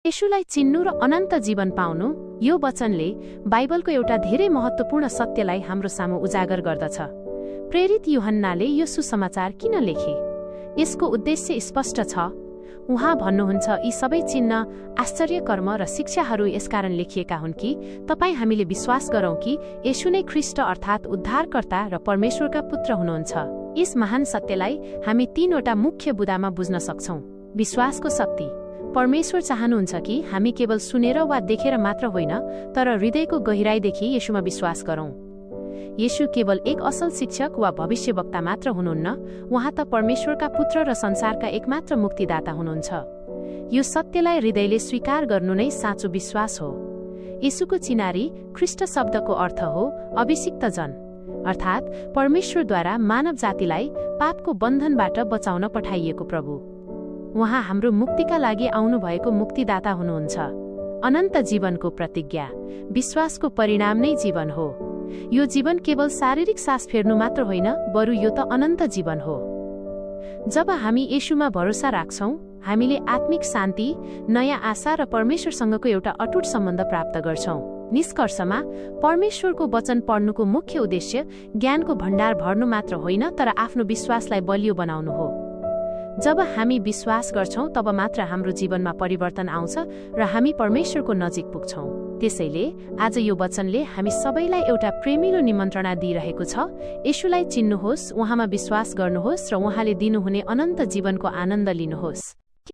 येशूलाई चिन्नु र अनन्त जीवन पाउनु, यो वचनले बाइबलको एउटा धेरै महत्त्वपूर्ण सत्यलाई हाम्रो सामु उजागर गर्दछ। प्रेरित यूहन्नाले यो सुसमाचार किन लेखे? यसको उद्देश्य स्पष्ट छ। उहाँ भन्नुहुन्छ, यी सबै चिन्ह, आश्चर्यकर्म र शिक्षाहरू यसकारण लेखिएका हुन् कि तपाईँ हामीले विश्वास गरौँ कि येशू नै ख्रीष्ट अर्थात् उद्धारकर्ता र परमेश्वरका पुत्र हुनुहुन्छ। यस महान सत्यलाई हामी तीनवटा मुख्य बुदामा बुझ्न सक्छौँ। विश्वासको शक्ति। परमेश्वर चाहनुहुन्छ कि हामी केवल सुनेर वा देखेर मात्र होइन, तर हृदयको गहिराईदेखि येशूमा विश्वास गरौँ। येशू केवल एक असल शिक्षक वा भविष्यवक्ता मात्र हुनुहुन्न, उहाँ त परमेश्वरका पुत्र र संसारका एकमात्र मुक्तिदाता हुनुहुन्छ। यो सत्यलाई हृदयले स्वीकार गर्नु नै साँचो विश्वास हो। येशूको चिनारी ख्रीष्ट शब्दको अर्थ हो अभिषिक्त जन, अर्थात् परमेश्वरद्वारा मानव जातिलाई पापको बन्धनबाट बचाउन पठाइएको प्रभु। उहाँ हाम्रो मुक्तिका लागि आउनुभएको मुक्तिदाता हुनुहुन्छ। अनन्त जीवनको प्रतिज्ञा। विश्वासको परिणाम नै जीवन हो। यो जीवन केवल शारीरिक सास फेर्नु मात्र होइन, बरु यो त अनन्त जीवन हो। जब हामी येशूमा भरोसा राख्छौँ, हामीले आत्मिक शान्ति, नयाँ आशा र परमेश्वरसँगको एउटा अटुट सम्बन्ध प्राप्त गर्छौँ। निष्कर्षमा, परमेश्वरको वचन पढ्नुको मुख्य उद्देश्य ज्ञानको भण्डार भर्नु मात्र होइन, तर आफ्नो विश्वासलाई बलियो बनाउनु हो। जब हामी विश्वास गर्छौँ, तब मात्र हाम्रो जीवनमा परिवर्तन आउँछ र हामी परमेश्वरको नजिक पुग्छौँ। त्यसैले आज यो वचनले हामी सबैलाई एउटा प्रेमिलो निमन्त्रणा दिइरहेको छ। येशूलाई चिन्नुहोस्, उहाँमा विश्वास गर्नुहोस् र उहाँले दिनुहुने अनन्त जीवनको आनन्द लिनुहोस्।